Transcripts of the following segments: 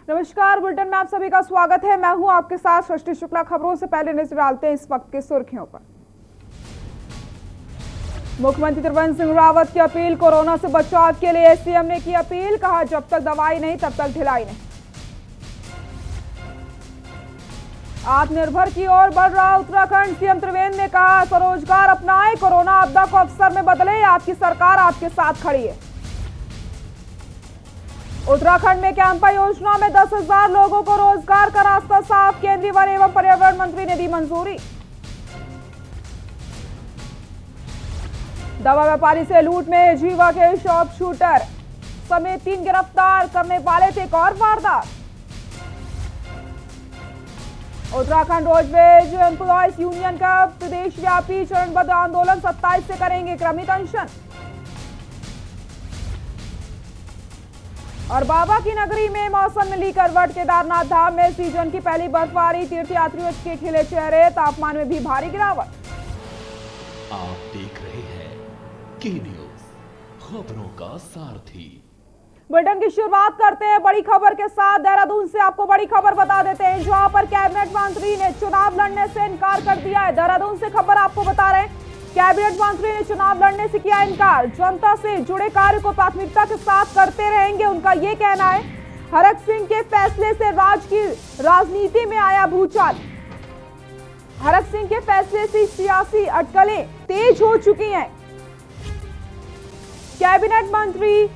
नमस्कार, बुलेटिन में आप सभी का स्वागत है। मैं हूं आपके साथ सृष्टि शुक्ला। खबरों से पहले नजर डालते हैं इस वक्त की सुर्खियों पर। मुख्यमंत्री त्रिवेंद्र सिंह रावत की अपील, कोरोना से बचाव के लिए सीएम ने की अपील। कहा, जब तक दवाई नहीं तब तक ढिलाई नहीं। आत्मनिर्भर की ओर बढ़ रहा उत्तराखंड, सीएम त्रिवेंद्र ने कहा, स्वरोजगार अपनाएं, कोरोना आपदा को अवसर में बदले, आपकी सरकार आपके साथ खड़ी है। उत्तराखंड में कैंपा योजना में 10,000 लोगों को रोजगार का रास्ता साफ, केंद्रीय वन एवं पर्यावरण मंत्री ने दी मंजूरी। दवा व्यापारी से लूट में जीवा के शॉप शूटर समेत 3 गिरफ्तार, करने वाले थे एक और वारदात। उत्तराखंड रोडवेज एम्प्लॉयज यूनियन का प्रदेशव्यापी चरणबद्ध आंदोलन 27 से करेंगे क्रमिक अनशन। और बाबा की नगरी में मौसम में ली करवट, केदारनाथ धाम में सीजन की पहली बर्फबारी, तीर्थयात्रियों के खिले चेहरे, तापमान में भी भारी गिरावट। आप देख रहे हैं की न्यूज, खबरों का सारथी। बुलेटिन की शुरुआत करते हैं बड़ी खबर के साथ। देहरादून से आपको बड़ी खबर बता देते हैं, जहां पर कैबिनेट मंत्री ने चुनाव लड़ने से इनकार कर दिया है। देहरादून से खबर आपको बता रहे हैं, कैबिनेट मंत्री ने चुनाव लड़ने से किया इनकार। जनता से जुड़े कार्य को प्राथमिकता के साथ करते रहेंगे, उनका ये कहना है। हरक सिंह के फैसले से राजनीति में आया भूचाल। हरक सिंह के फैसले से सियासी अटकलें तेज हो चुकी हैं। कैबिनेट मंत्री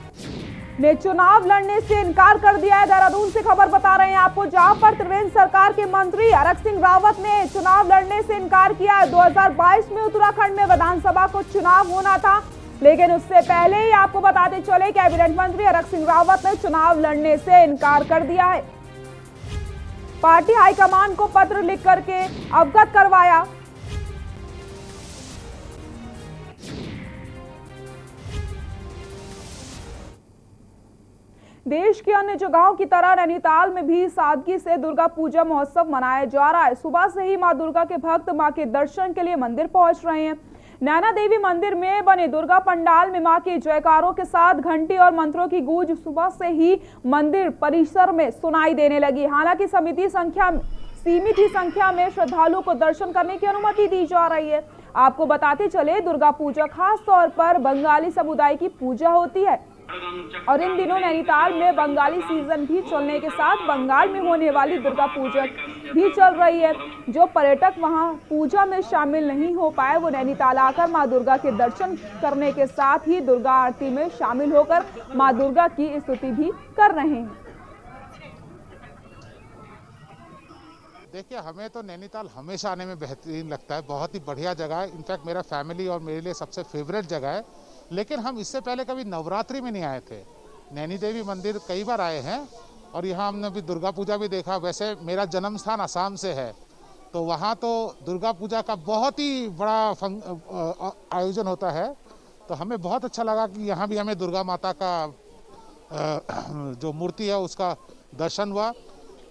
ने चुनाव लड़ने से इनकार कर दिया है। देहरादून से खबर बता रहे हैं आपको, जहां पर त्रिवेंद्र सरकार के मंत्री हरक सिंह रावत ने चुनाव लड़ने से इनकार किया है। 2022 में उत्तराखंड में विधानसभा को चुनाव होना था, लेकिन उससे पहले ही आपको बताते चले कैबिनेट मंत्री हरक सिंह रावत ने चुनाव लड़ने से इनकार कर दिया है। पार्टी हाईकमान को पत्र लिख करके अवगत करवाया। देश के अन्य जगहों की तरह नैनीताल में भी सादगी से दुर्गा पूजा महोत्सव मनाया जा रहा है। सुबह से ही मां दुर्गा के भक्त मां के दर्शन के लिए मंदिर पहुंच रहे हैं। नैना देवी मंदिर में बने दुर्गा पंडाल में मां के जयकारों के साथ घंटी और मंत्रों की गूंज सुबह से ही मंदिर परिसर में सुनाई देने लगी। हालांकि सीमित ही संख्या में श्रद्धालुओं को दर्शन करने की अनुमति दी जा रही है। आपको बताते चले, दुर्गा पूजा खास तौर पर बंगाली समुदाय की पूजा होती है और इन दिनों नैनीताल में बंगाली सीजन भी चलने के साथ बंगाल में होने वाली दुर्गा पूजा भी चल रही है। जो पर्यटक वहां पूजा में शामिल नहीं हो पाए, वो नैनीताल आकर मां दुर्गा के दर्शन करने के साथ ही दुर्गा आरती में शामिल होकर मां दुर्गा की स्तुति भी कर रहे हैं। देखिए, हमें तो नैनीताल हमेशा आने में बेहतरीन लगता है, बहुत ही बढ़िया जगह है। इनफैक्ट मेरा फैमिली और मेरे लिए सबसे फेवरेट जगह है। लेकिन हम इससे पहले कभी नवरात्रि में नहीं आए थे। नैनी देवी मंदिर कई बार आए हैं और यहाँ हमने भी दुर्गा पूजा भी देखा। वैसे मेरा जन्म स्थान असम से है, तो वहाँ तो दुर्गा पूजा का बहुत ही बड़ा आयोजन होता है। तो हमें बहुत अच्छा लगा कि यहाँ भी हमें दुर्गा माता का जो मूर्ति है उसका दर्शन हुआ,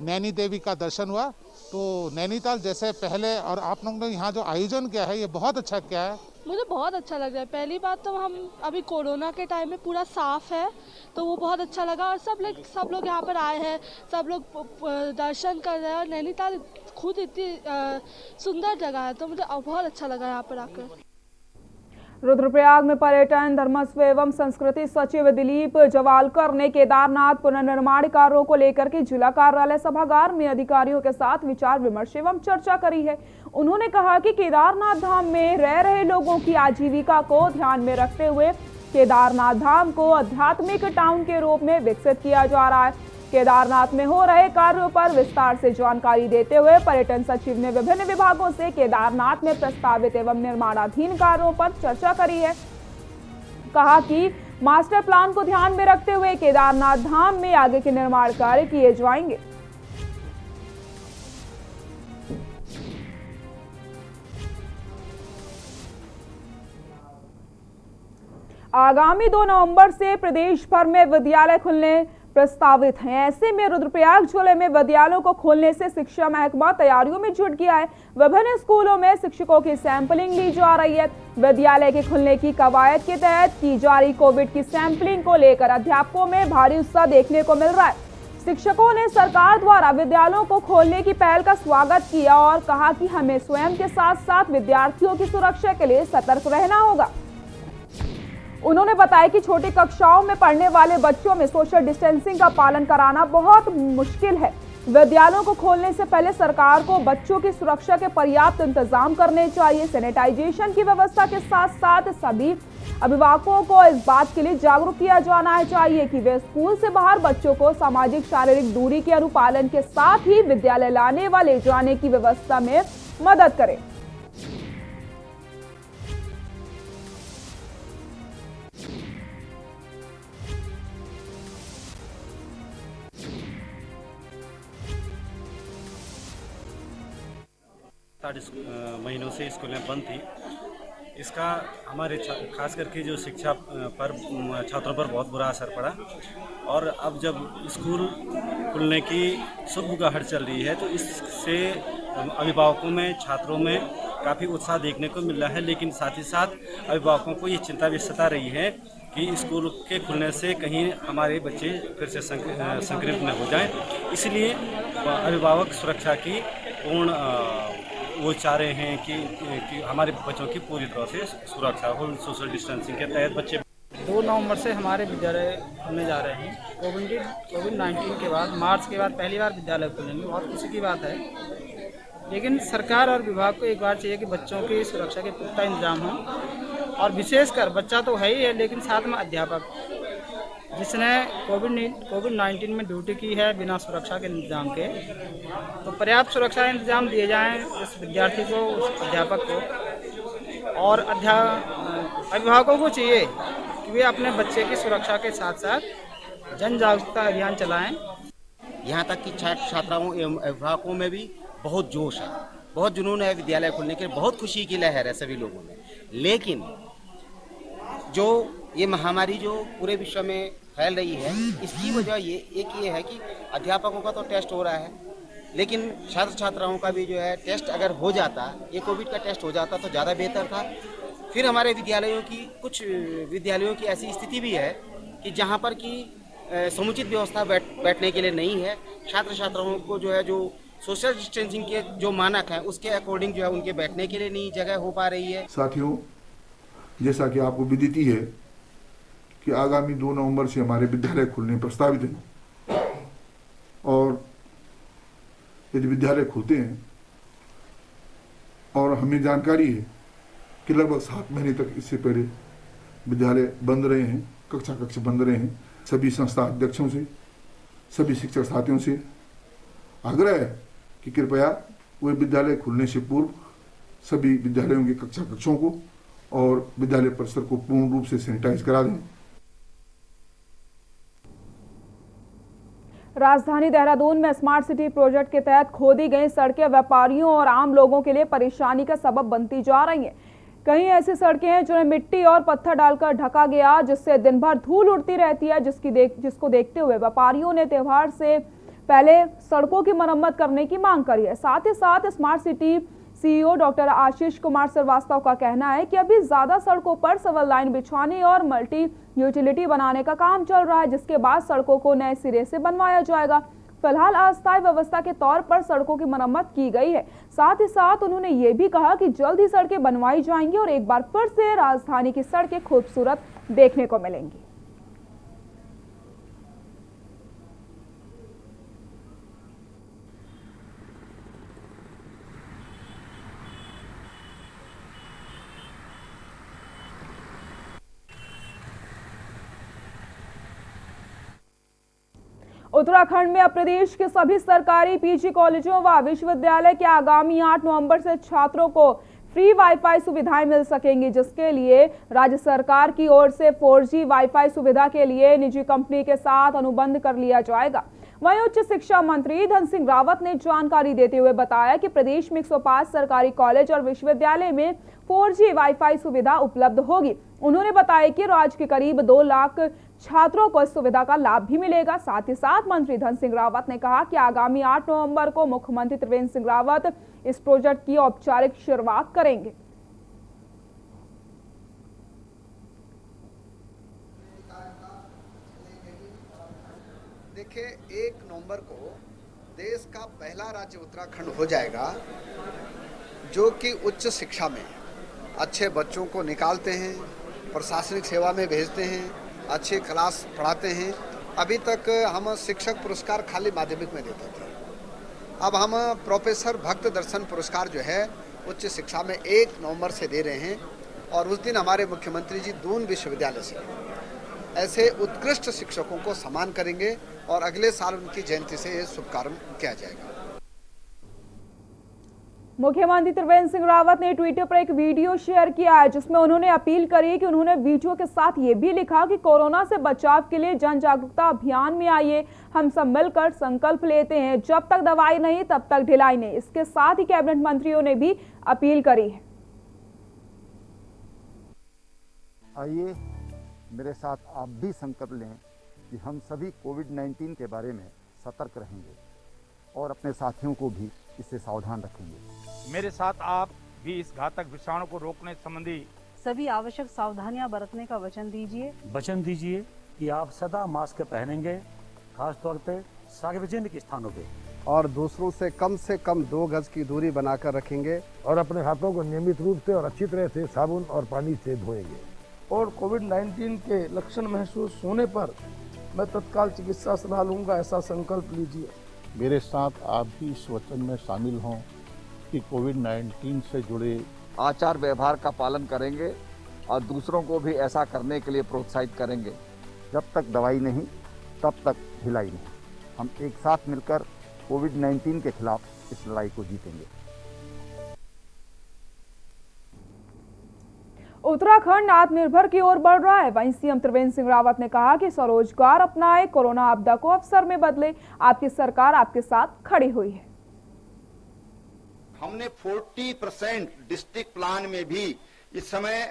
नैनी देवी का दर्शन हुआ। तो नैनीताल जैसे पहले, और आप लोगों ने यहाँ जो आयोजन किया है ये बहुत अच्छा किया है। मुझे बहुत अच्छा लग रहा है। पहली बात तो हम अभी कोरोना के टाइम में पूरा साफ है, तो वो बहुत अच्छा लगा। और सब लोग यहाँ पर आए हैं, सब लोग दर्शन कर रहे हैं। और नैनीताल खुद इतनी सुंदर जगह है, तो मुझे बहुत अच्छा लगा यहाँ पर आकर। रुद्रप्रयाग में पर्यटन, धर्मस्व एवं संस्कृति सचिव दिलीप जवालकर ने केदारनाथ पुनर्निर्माण कार्यों को लेकर के जिला कार्यालय सभागार में अधिकारियों के साथ विचार विमर्श एवं चर्चा करी है। उन्होंने कहा कि केदारनाथ धाम में रह रहे लोगों की आजीविका को ध्यान में रखते हुए केदारनाथ धाम को आध्यात्मिक टाउन के रूप में विकसित किया जा रहा है। केदारनाथ में हो रहे कार्यों पर विस्तार से जानकारी देते हुए पर्यटन सचिव ने विभिन्न विभागों से केदारनाथ में प्रस्तावित एवं निर्माणाधीन कार्यों पर चर्चा करी है। कहा कि मास्टर प्लान को ध्यान में रखते हुए केदारनाथ धाम में आगे के निर्माण कार्य किए जाएंगे। आगामी 2 नवंबर से प्रदेश भर में विद्यालय खुलने प्रस्तावित हैं। ऐसे में रुद्रप्रयाग जिले में विद्यालयों को खोलने से शिक्षा महकमा तैयारियों में जुट गया है। विभिन्न स्कूलों में शिक्षकों की सैंपलिंग ली जा रही है। विद्यालय के खुलने की कवायद के तहत की जा रही कोविड की सैंपलिंग को लेकर अध्यापकों में भारी उत्साह देखने को मिल रहा है। शिक्षकों ने सरकार द्वारा विद्यालयों को खोलने की पहल का स्वागत किया और कहा कि हमें स्वयं के साथ साथ विद्यार्थियों की सुरक्षा के लिए सतर्क रहना होगा। उन्होंने बताया कि छोटी कक्षाओं में पढ़ने वाले बच्चों में सोशल डिस्टेंसिंग का पालन कराना बहुत मुश्किल है। विद्यालयों को खोलने से पहले सरकार को बच्चों की सुरक्षा के पर्याप्त इंतजाम करने चाहिए। सैनिटाइजेशन की व्यवस्था के साथ साथ सभी अभिभावकों को इस बात के लिए जागरूक किया जाना चाहिए कि वे स्कूल से बाहर बच्चों को सामाजिक शारीरिक दूरी के अनुपालन के साथ ही विद्यालय लाने व ले जाने की व्यवस्था में मदद करें। महीनों से स्कूलें बंद थी। इसका हमारे खास करके जो शिक्षा पर छात्रों पर बहुत बुरा असर पड़ा और अब जब स्कूल खुलने की शुभगाहट चल रही है तो इससे अभिभावकों में, छात्रों में काफ़ी उत्साह देखने को मिल रहा है। लेकिन साथ ही साथ अभिभावकों को ये चिंता भी सता रही है कि स्कूल के खुलने से कहीं हमारे बच्चे फिर से संक्रमित न हो जाएं। इसलिए अभिभावक सुरक्षा की पूर्ण वो चाह रहे हैं कि हमारे बच्चों की पूरी तरह से सुरक्षा हो। सोशल डिस्टेंसिंग के तहत बच्चे 2 नवंबर से हमारे विद्यालय खुलने जा रहे हैं। कोविड-19 के बाद, मार्च के बाद पहली बार विद्यालय खुलेंगे, बहुत खुशी की बात है। लेकिन सरकार और विभाग को एक बार चाहिए कि बच्चों की सुरक्षा के पुख्ता इंतजाम हो और विशेषकर बच्चा तो है ही है लेकिन साथ में अध्यापक जिसने कोविड-19 में ड्यूटी की है बिना सुरक्षा के इंतजाम के, तो पर्याप्त सुरक्षा इंतजाम दिए जाएं उस विद्यार्थी को, उस अध्यापक को। और अभिभावकों को चाहिए कि वे अपने बच्चे की सुरक्षा के साथ साथ जन जागरूकता अभियान चलाएं। यहाँ तक कि छात्र छात्राओं एवं अभिभावकों में भी बहुत जोश है, बहुत जुनून है विद्यालय खुलने के, बहुत खुशी की लहर है सभी लोगों में। लेकिन जो ये महामारी जो पूरे विश्व में फैल रही है, इसकी वजह ये है कि अध्यापकों का तो टेस्ट हो रहा है, लेकिन छात्र छात्राओं का भी जो है टेस्ट अगर हो जाता, ये कोविड का टेस्ट हो जाता तो ज़्यादा बेहतर था। फिर हमारे कुछ विद्यालयों की ऐसी स्थिति भी है कि जहाँ पर कि समुचित व्यवस्था बैठने के लिए नहीं है। छात्र छात्राओं को जो है जो सोशल डिस्टेंसिंग के जो मानक हैं उसके अकॉर्डिंग जो है उनके बैठने के लिए नहीं जगह हो पा रही है। साथियों, जैसा कि आपको विदित है कि आगामी 2 नवंबर से हमारे विद्यालय खुलने प्रस्तावित हैं और यदि विद्यालय खुलते हैं और हमें जानकारी है कि लगभग 7 महीने तक इससे पहले विद्यालय बंद रहे हैं, कक्षा बंद रहे हैं। सभी संस्था अध्यक्षों से, सभी शिक्षक साथियों से आग्रह है कि कृपया वे विद्यालय खुलने से पूर्व सभी विद्यालयों की कक्षों को और विद्यालय परिसर को पूर्ण रूप से सैनिटाइज करा दें। राजधानी देहरादून में स्मार्ट सिटी प्रोजेक्ट के तहत खोदी गई सड़कें व्यापारियों और आम लोगों के लिए परेशानी का सबब बनती जा रही हैं। कई ऐसी सड़कें हैं जिन्हें मिट्टी और पत्थर डालकर ढका गया, जिससे दिन भर धूल उड़ती रहती है, जिसको देखते हुए व्यापारियों ने त्योहार से पहले सड़कों की मरम्मत करने की मांग करी है। साथ ही साथ smart city CEO doctor Ashish Kumar Srivastava का कहना है कि अभी ज्यादा सड़कों पर सिविल लाइन बिछाने और मल्टी यूटिलिटी बनाने का काम चल रहा है, जिसके बाद सड़कों को नए सिरे से बनवाया जाएगा। फिलहाल अस्थायी व्यवस्था के तौर पर सड़कों की मरम्मत की गई है। साथ ही साथ उन्होंने ये भी कहा कि जल्द ही सड़कें बनवाई जाएंगी और एक बार फिर से राजधानी की सड़कें खूबसूरत देखने को मिलेंगी। उत्तराखंड में अब प्रदेश के सभी सरकारी पीजी कॉलेजों व विश्वविद्यालय के आगामी 8 नवंबर से छात्रों को फ्री वाईफाई सुविधाएं मिल सकेंगी, जिसके लिए राज्य सरकार की ओर से 4G वाईफाई सुविधा के लिए निजी कंपनी के साथ अनुबंध कर लिया जाएगा। वहीं उच्च शिक्षा मंत्री धन सिंह रावत ने जानकारी देते हुए बताया कि प्रदेश में 105 सरकारी कॉलेज और विश्वविद्यालय में 4G वाईफाई सुविधा उपलब्ध होगी। उन्होंने बताया कि राज्य के करीब 2 लाख छात्रों को इस सुविधा का लाभ भी मिलेगा। साथ ही साथ मंत्री धन सिंह रावत ने कहा कि आगामी 8 नवंबर को मुख्यमंत्री त्रिवेंद्र सिंह रावत इस प्रोजेक्ट की औपचारिक शुरुआत करेंगे। देखिए 1 नवंबर को देश का पहला राज्य उत्तराखंड हो जाएगा जो कि उच्च शिक्षा में अच्छे बच्चों को निकालते हैं, प्रशासनिक सेवा में भेजते हैं, अच्छे क्लास पढ़ाते हैं। अभी तक हम शिक्षक पुरस्कार खाली माध्यमिक में देते थे, अब हम प्रोफेसर भक्त दर्शन पुरस्कार जो है उच्च शिक्षा में 1 नवंबर से दे रहे हैं। और उस दिन हमारे मुख्यमंत्री जी दून विश्वविद्यालय से ऐसे उत्कृष्ट शिक्षकों को सम्मान करेंगे और अगले साल उनकी जयंती से ये शुभारंभ किया जाएगा। मुख्यमंत्री त्रिवेंद्र सिंह रावत ने ट्विटर पर एक वीडियो शेयर किया है जिसमें उन्होंने अपील करी कि उन्होंने वीडियो के साथ ये भी लिखा कि कोरोना से बचाव के लिए जन जागरूकता अभियान में आइए, हम सब मिलकर संकल्प लेते हैं, जब तक दवाई नहीं तब तक ढिलाई नहीं। इसके साथ ही कैबिनेट मंत्रियों ने भी अपील करी है। आइए मेरे साथ आप भी संकल्प लें कि हम सभी कोविड-19 के बारे में सतर्क रहेंगे और अपने साथियों को भी इससे सावधान रखेंगे। मेरे साथ आप भी इस घातक विषाणु को रोकने संबंधी सभी आवश्यक सावधानियां बरतने का वचन दीजिए। वचन दीजिए कि आप सदा मास्क पहनेंगे, खास तौर पे सार्वजनिक स्थानों पे, और दूसरों से कम 2 गज की दूरी बनाकर रखेंगे और अपने हाथों को नियमित रूप से और अच्छी तरह से साबुन और पानी से धोएंगे। और कोविड-19 के लक्षण महसूस होने पर मैं तत्काल चिकित्सा सलाह लूंगा, ऐसा संकल्प लीजिए। मेरे साथ आप भी इस वचन में शामिल हों कि कोविड-19 से जुड़े आचार व्यवहार का पालन करेंगे और दूसरों को भी ऐसा करने के लिए प्रोत्साहित करेंगे। जब तक दवाई नहीं तब तक ढिलाई नहीं। हम एक साथ मिलकर कोविड-19 के खिलाफ इस लड़ाई को जीतेंगे। उत्तराखंड आत्मनिर्भर की ओर बढ़ रहा है। वहीं सीएम त्रिवेंद्र सिंह रावत ने कहा कि स्वरोजगार अपनाए, कोरोना आपदा को अवसर में बदले, आपकी सरकार आपके साथ खड़ी हुई है। हमने 40% डिस्ट्रिक्ट प्लान में भी इस समय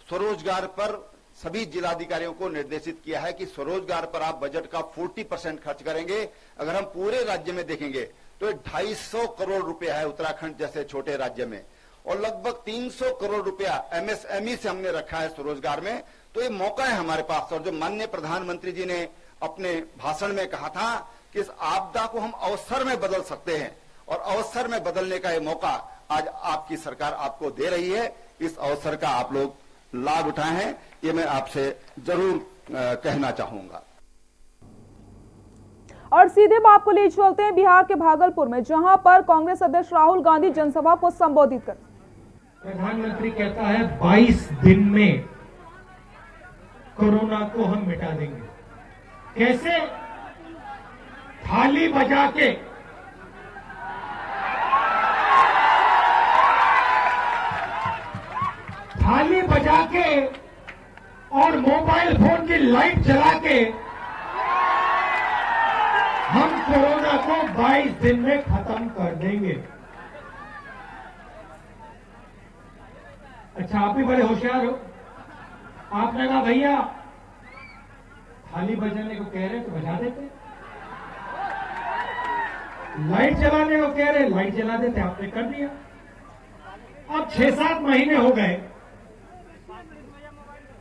स्वरोजगार पर सभी जिलाधिकारियों को निर्देशित किया है कि स्वरोजगार पर आप बजट का 40% खर्च करेंगे। अगर हम पूरे राज्य में देखेंगे तो 250 करोड़ रुपया है उत्तराखंड जैसे छोटे राज्य में, और लगभग 300 करोड़ रुपया एमएसएमई से हमने रखा है स्वरोजगार में। तो ये मौका है हमारे पास। और जो माननीय प्रधानमंत्री जी ने अपने भाषण में कहा था कि इस आपदा को हम अवसर में बदल सकते हैं, और अवसर में बदलने का ये मौका आज आपकी सरकार आपको दे रही है। इस अवसर का आप लोग लाभ उठाए हैं, ये मैं आपसे जरूर कहना चाहूंगा। और सीधे बात को ले चलते हैं बिहार के भागलपुर में, जहां पर कांग्रेस अध्यक्ष राहुल गांधी जनसभा को संबोधित कर प्रधानमंत्री कहता है 22 दिन में कोरोना को हम मिटा देंगे। कैसे? थाली बजा के, थाली बजा के और मोबाइल फोन की लाइट जला के हम कोरोना को 22 दिन में खत्म कर देंगे। अच्छा, आप भी बड़े होशियार हो। आपने कहा भैया थाली बजाने को कह रहे तो बजा देते, लाइट जलाने को कह रहे लाइट जला देते, आपने कर दिया। अब 6-7 महीने हो गए,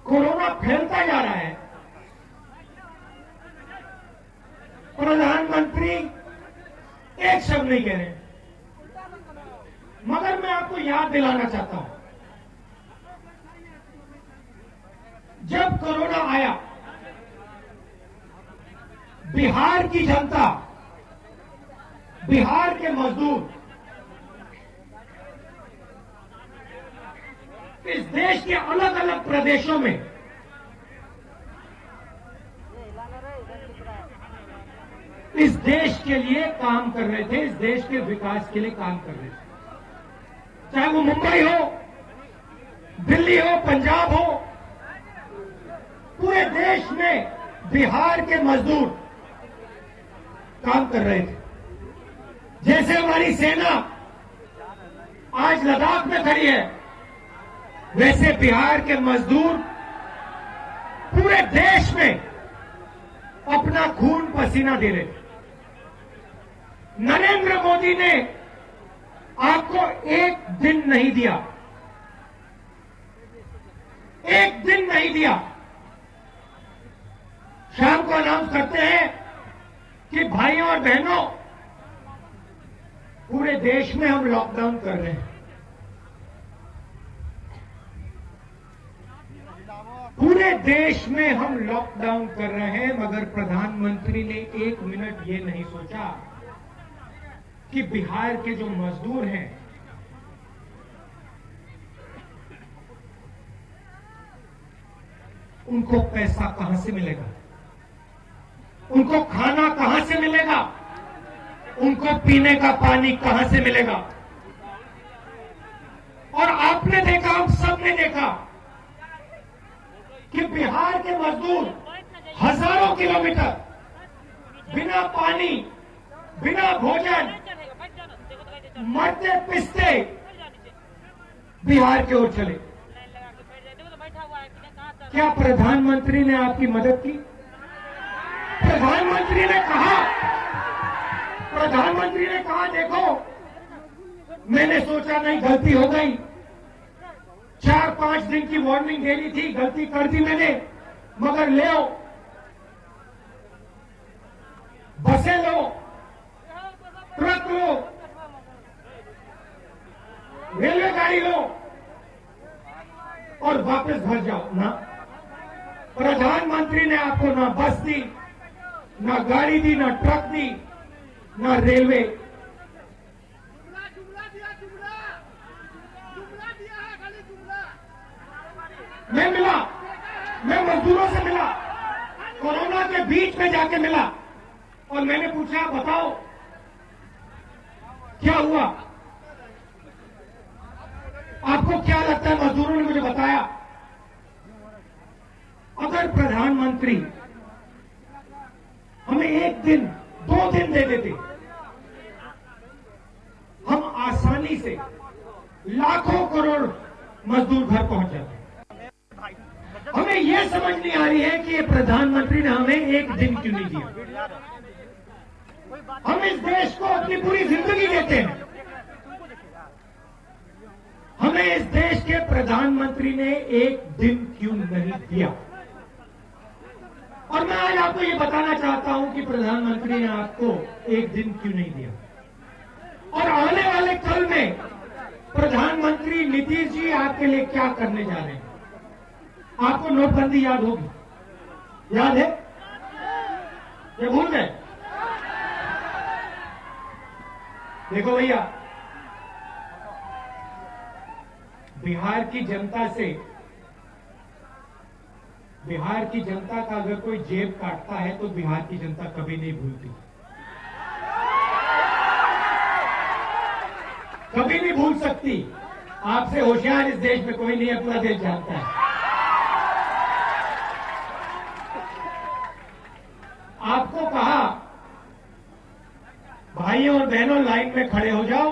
कोरोना फैलता जा रहा है। प्रधानमंत्री एक शब्द नहीं कह रहे, मगर मैं आपको याद दिलाना चाहता हूं, जब कोरोना आया बिहार की जनता, बिहार के मजदूर इस देश के अलग अलग प्रदेशों में इस देश के लिए काम कर रहे थे, इस देश के विकास के लिए काम कर रहे थे। चाहे वो मुंबई हो, दिल्ली हो, पंजाब हो, पूरे देश में बिहार के मजदूर काम कर रहे थे। जैसे हमारी सेना आज लद्दाख में खड़ी है, वैसे बिहार के मजदूर पूरे देश में अपना खून पसीना दे रहे थे। नरेंद्र मोदी ने आपको एक दिन नहीं दिया, एक दिन नहीं दिया। शाम को अनाउंस करते हैं कि भाइयों और बहनों, पूरे देश में हम लॉकडाउन कर रहे हैं, पूरे देश में हम लॉकडाउन कर रहे हैं, मगर प्रधानमंत्री ने एक मिनट ये नहीं सोचा कि बिहार के जो मजदूर हैं, उनको पैसा कहां से मिलेगा, उनको खाना कहां से मिलेगा, उनको पीने का पानी कहां से मिलेगा। और आपने देखा, हम सब ने देखा कि बिहार के मजदूर हजारों किलोमीटर बिना पानी, बिना भोजन, मरते पिसते बिहार की ओर चले। क्या प्रधानमंत्री ने आपकी मदद की? प्रधानमंत्री ने कहा देखो, मैंने सोचा नहीं, गलती हो गई, 4-5 दिन की वार्निंग देनी थी, गलती कर दी मैंने, मगर ले आओ, बसें लो, ट्रक लो, रेलवे गाड़ी लो और वापस घर जाओ। ना, प्रधानमंत्री ने आपको ना बस दी, ना गाड़ी दी, ना ट्रक दी, ना रेलवे। मैं मजदूरों से मिला, कोरोना के बीच में जाके मिला, और मैंने पूछा बताओ क्या हुआ, आपको क्या लगता है? मजदूरों ने मुझे बताया, अगर प्रधानमंत्री हमें 1 दिन 2 दिन दे देते, हम आसानी से लाखों करोड़ मजदूर घर पहुंच जाते। हमें यह समझ नहीं आ रही है कि ये प्रधानमंत्री ने हमें 1 दिन क्यों नहीं दिया। हम इस देश को अपनी पूरी जिंदगी देते हैं, हमें इस देश के प्रधानमंत्री ने 1 दिन क्यों नहीं दिया। और मैं आज आपको ये बताना चाहता हूं कि प्रधानमंत्री ने आपको 1 दिन क्यों नहीं दिया। और आने वाले कल में प्रधानमंत्री नीतीश जी आपके लिए क्या करने जा रहे हैं। आपको नोटबंदी याद होगी, याद है? ये भूल गए? देखो भैया, बिहार की जनता का अगर कोई जेब काटता है तो बिहार की जनता कभी नहीं भूलती, कभी नहीं भूल सकती। आपसे होशियार इस देश में कोई नहीं है, पूरा देश जानता है। आपको कहा भाइयों और बहनों लाइन में खड़े हो जाओ,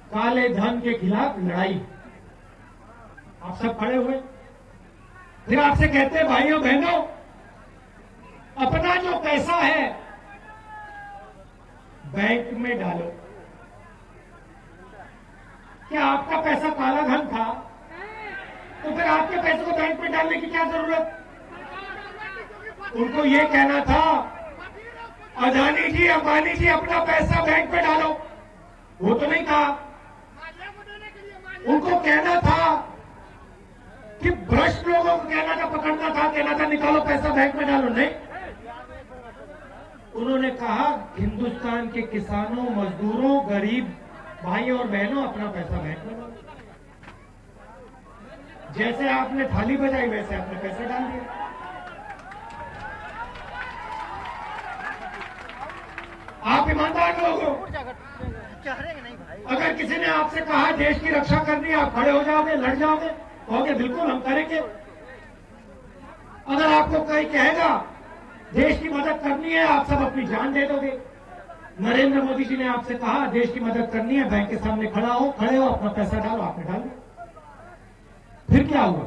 काले धन के खिलाफ लड़ाई। आप सब खड़े हुए, फिर आपसे कहते हैं भाइयों बहनों, अपना जो पैसा है बैंक में डालो। क्या आपका पैसा काला धन था? तो फिर आपके पैसे को बैंक में डालने की क्या जरूरत? उनको ये कहना था, अदानी जी, अंबानी जी, अपना पैसा बैंक में डालो, वो तो नहीं कहा। उनको कहना था कि भ्रष्ट लोगों को कहना था, पकड़ना था, कहना था निकालो पैसा बैंक में डालो, नहीं। उन्होंने कहा हिंदुस्तान के किसानों, मजदूरों, गरीब भाइयों और बहनों, अपना पैसा बैंक में डालो। जैसे आपने थाली बजाई वैसे आपने पैसे डाल दिए। आप ईमानदार लोग हो। अगर किसी ने आपसे कहा देश की रक्षा करनी है, आप खड़े हो जाओगे, लड़ जाओगे, कहोगे बिल्कुल हम करेंगे। अगर आपको कोई कहेगा देश की मदद करनी है, आप सब अपनी जान दे दोगे। नरेंद्र मोदी जी ने आपसे कहा देश की मदद करनी है, बैंक के सामने खड़े हो, अपना पैसा डालो, आपने डाल दिया। फिर क्या हुआ?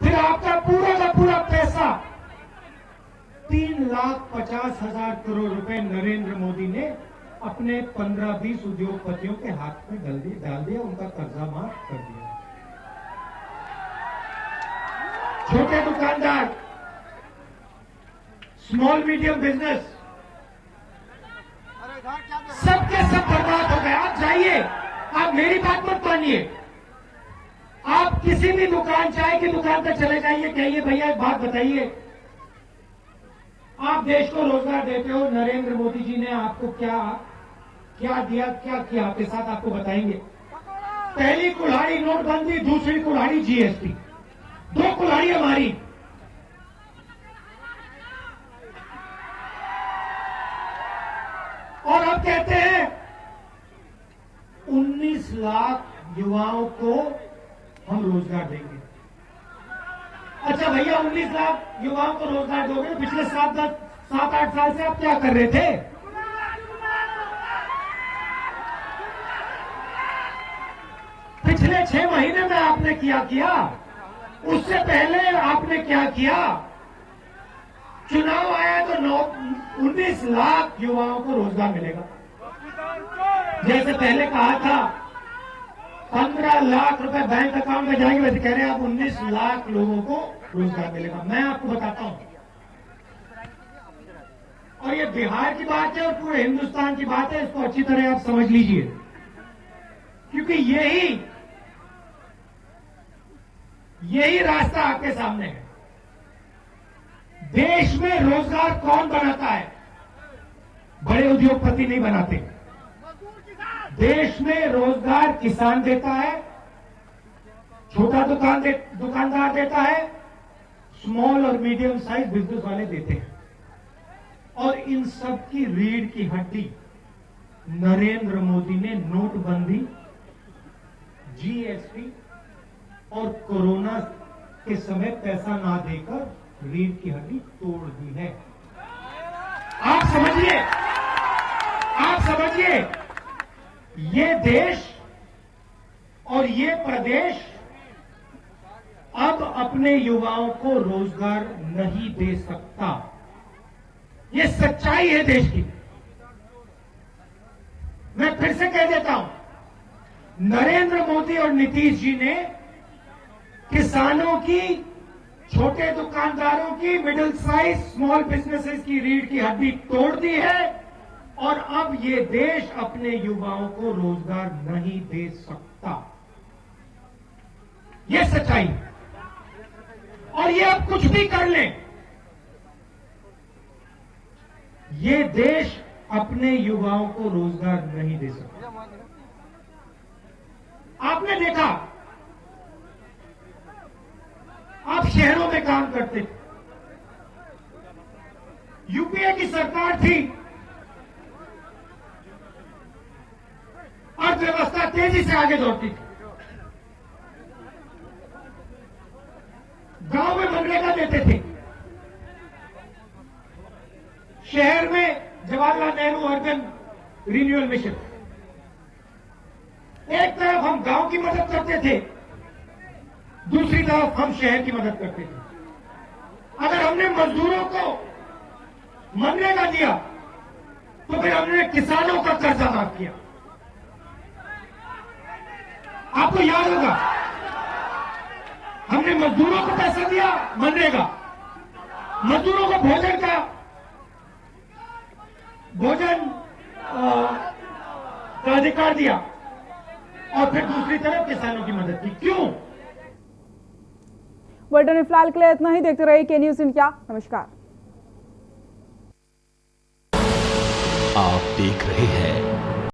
फिर आपका पूरा का पूरा पैसा 3,50,000 करोड़ रुपए नरेंद्र मोदी ने अपने 15-20 उद्योगपतियों के हाथ में डाल दिया, उनका कर्जा माफ कर दिया। छोटे दुकानदार स्मॉल मीडियम बिजनेस सबके सब बर्बाद हो गए। आप जाइए, आप मेरी बात मत मानिए, आप किसी भी दुकान, चाय की दुकान पर चले जाइए, कहिए भैया एक बात बताइए, आप देश को रोजगार देते हो, नरेंद्र मोदी जी ने आपको क्या क्या दिया, क्या किया आपके साथ, आपको बताएंगे। पहली कुल्हाड़ी नोटबंदी, दूसरी कुल्हाड़ी जीएसटी, दो कुल्हाड़ी हमारी। और अब कहते हैं 19 लाख युवाओं को हम रोजगार देंगे। अच्छा भैया, 19 लाख युवाओं को रोजगार दोगे, पिछले 7-8 साल से आप क्या कर रहे थे? पिछले 6 महीने में आपने किया, उससे पहले आपने क्या किया? चुनाव आया तो 19 लाख युवाओं को रोजगार मिलेगा। जैसे पहले कहा था 15 लाख रुपए बैंक अकाउंट में जाएंगे, वैसे कह रहे हैं आप 19 लाख लोगों को रोजगार मिलेगा। मैं आपको बताता हूं, और ये बिहार की बात है और पूरे हिंदुस्तान की बात है, इसको अच्छी तरह आप समझ लीजिए, क्योंकि यही रास्ता आपके सामने है। देश में रोजगार कौन बनाता है? बड़े उद्योगपति नहीं बनाते। देश में रोजगार किसान देता है, छोटा दुकानदार देता है, स्मॉल और मीडियम साइज बिजनेस वाले देते हैं। और इन सब की रीढ़ की हड्डी नरेंद्र मोदी ने नोटबंदी, जीएसटी और कोरोना के समय पैसा ना देकर रीढ़ की हड्डी तोड़ दी है। आप समझिए, ये देश और ये प्रदेश अब अपने युवाओं को रोजगार नहीं दे सकता। ये सच्चाई है देश की। मैं फिर से कह देता हूं, नरेंद्र मोदी और नीतीश जी ने किसानों की, छोटे दुकानदारों की, मिडिल साइज स्मॉल बिजनेसेस की रीढ़ की हड्डी तोड़ दी है, और अब ये देश अपने युवाओं को रोजगार नहीं दे सकता। ये सच्चाई। और ये अब कुछ भी कर लें, ये देश अपने युवाओं को रोजगार नहीं दे सकता। आपने देखा, आप शहरों में काम करते थे, यूपीए की सरकार थी, अर्थव्यवस्था तेजी से आगे दौड़ती थी, गांव में मनरेगा देते थे, शहर में Jawaharlal Nehru urban renewal mission. एक तरफ हम गांव की मदद करते थे, दूसरी तरफ हम शहर की मदद करते थे। अगर हमने मजदूरों को मनरेगा दिया तो फिर हमने किसानों का कर्जा माफ किया। आपको याद होगा, हमने मजदूरों को पैसा दिया, मनरेगा, मजदूरों को भोजन का अधिकार दिया, और फिर दूसरी तरफ किसानों की मदद की। क्यों? बुलेटिन में फिलहाल के लिए इतना ही। देखते रहिए के न्यूज़ इंडिया। नमस्कार। आप देख रहे हैं